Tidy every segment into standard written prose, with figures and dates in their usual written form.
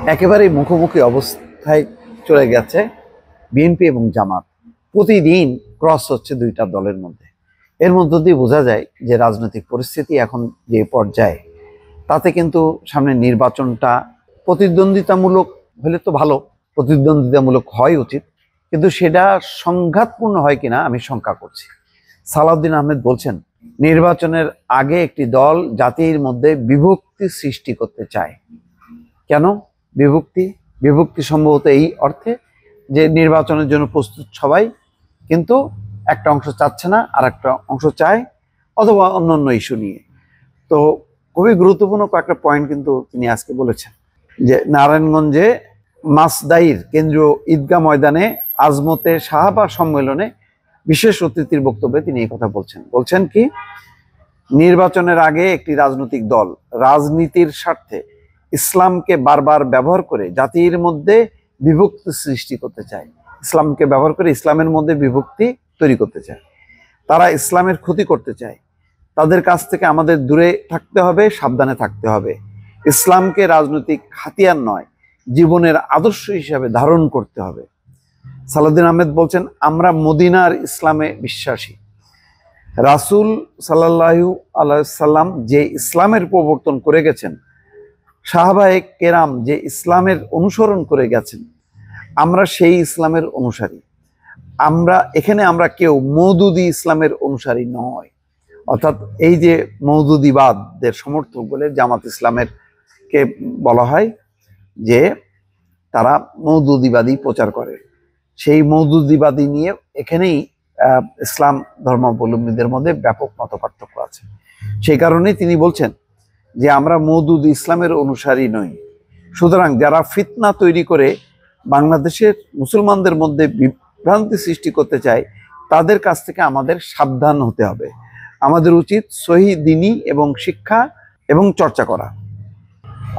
একেবারেই মুখোমুখি অবস্থায় চলে গেছে বিএনপি এবং জামাত। প্রতিদিন ক্রস হচ্ছে দুইটা দলের মধ্যে। এর মধ্য দিয়ে বোঝা যায় যে রাজনৈতিক পরিস্থিতি এখন যে পর্যায়ে, তাতে কিন্তু সামনে নির্বাচনটা প্রতিদ্বন্দ্বিতামূলক হলে তো ভালো, প্রতিদ্বন্দ্বিতামূলক হয় উচিত, কিন্তু সেটা সংঘাতপূর্ণ হয় কিনা আমি শঙ্কা করছি। সালাউদ্দিন আহমেদ বলছেন, নির্বাচনের আগে একটি দল জাতির মধ্যে বিভক্তি সৃষ্টি করতে চায়। কেন বিভক্তি? বিভক্তি সম্ভবত এই অর্থে যে নির্বাচনের জন্য প্রস্তুত সবাই, কিন্তু একটা অংশ চাচ্ছে না আর একটা অংশ চায়, অথবা অন্যান্য ইস্যু নিয়ে। তো খুবই গুরুত্বপূর্ণ কয়েকটা পয়েন্ট কিন্তু তিনি আজকে বলেছেন। যে নারায়ণগঞ্জে মাসদাইর কেন্দ্রীয় ঈদগাহ ময়দানে আজমতে সাহাবা সম্মেলনে বিশেষ অতিথির বক্তব্যে তিনি এই কথা বলছেন কি, নির্বাচনের আগে একটি রাজনৈতিক দল রাজনীতির স্বার্থে ইসলামকে বারবার ব্যবহার করে জাতির মধ্যে বিভক্তি সৃষ্টি করতে চায়। ইসলামকে ব্যবহার করে ইসলামের মধ্যে বিভক্তি তৈরি করতে চায়। তারা ইসলামের ক্ষতি করতে চায়। তাদের কাছ থেকে আমাদের দূরে থাকতে হবে, সাবধানে থাকতে হবে। ইসলামকে রাজনৈতিক হাতিয়ার নয়, জীবনের আদর্শ হিসাবে ধারণ করতে হবে। সালাউদ্দিন আহমেদ বলছেন, আমরা মদিনার ইসলামে বিশ্বাসী। রাসূল সাল্লাল্লাহু আলাইহি সাল্লাম যে ইসলামের প্রবর্তন করে গেছেন, সাহাবায়ে কেরাম যে ইসলামের অনুসরণ করে গেছেন, আমরা সেই ইসলামের অনুসারী। আমরা কেউ মওদুদি ইসলামের অনুসারী নয়। অর্থাৎ এই যে মওদুদিবাদদের সমর্থক বলে জামাত ইসলামের কে বলা হয়, যে তারা মওদুদিবাদী প্রচার করে, সেই মওদুদিবাদী নিয়ে এখানেই ইসলাম ধর্মাবলম্বীদের মধ্যে ব্যাপক মতপার্থক্য আছে। সেই কারণেই তিনি বলছেন যে আমরা মওদুদ ইসলামের অনুসারী নই। সুতরাং যারা ফিতনা তৈরি করে বাংলাদেশের মুসলমানদের মধ্যে বিভ্রান্তি সৃষ্টি করতে চায়, তাদের কাছ থেকে আমাদের সাবধান হতে হবে। আমাদের উচিত সহি দ্বীনি এবং শিক্ষা এবং চর্চা করা।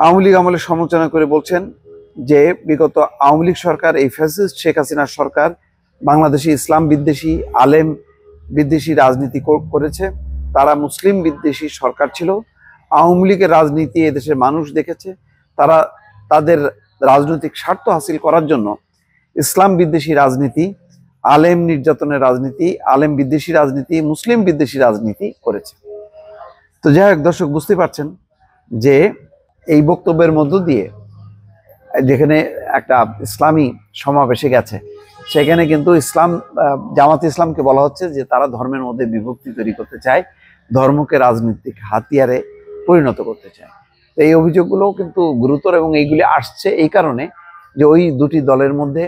আওয়ামী লীগ আমলের সমালোচনা করে বলছেন যে বিগত আওয়ামী লীগ সরকার, এই ফ্যাসিস্ট শেখ হাসিনার সরকার, বাংলাদেশে ইসলাম বিদ্বেষী, আলেম বিদ্বেষী রাজনীতি করেছে। তারা মুসলিম বিদ্বেষী সরকার ছিল। আওয়ামী লীগের রাজনীতি এদেশের মানুষ দেখেছে। তারা তাদের রাজনৈতিক স্বার্থ হাসিল করার জন্য ইসলাম বিদ্বেষী রাজনীতি, আলেম নির্যাতনের রাজনীতি, আলেম বিদ্বেষী রাজনীতি, মুসলিম বিদ্বেষী রাজনীতি করেছে। তো যাই হোক দর্শক, বুঝতে পারছেন যে এই বক্তব্যের মধ্য দিয়ে যেখানে একটা ইসলামী সমাবেশে গেছে, সেখানে কিন্তু জামাত ইসলামকে বলা হচ্ছে যে তারা ধর্মের মধ্যে বিভক্তি তৈরি করতে চায়, ধর্মকে রাজনৈতিক হাতিয়ারে পরিণত করতে চায়। তো এই অভিযোগগুলোও কিন্তু গুরুতর, এবং এইগুলি আসছে এই কারণে যে ওই দুটি দলের মধ্যে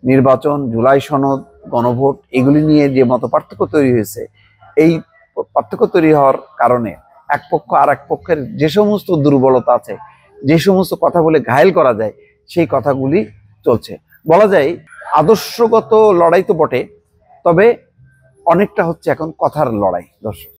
নির্বাচন, জুলাই সনদ, গণভোট, এগুলি নিয়ে যে মত পার্থক্য তৈরি হয়েছে, এই পার্থক্য তৈরি হওয়ার কারণে এক পক্ষ আর এক পক্ষের যে সমস্ত দুর্বলতা আছে, যে সমস্ত কথা বলে ঘায়েল করা যায়, সেই কথাগুলি চলছে। বলা যায় আদর্শগত লড়াই তো বটে, তবে অনেকটা হচ্ছে এখন কথার লড়াই। দর্শক।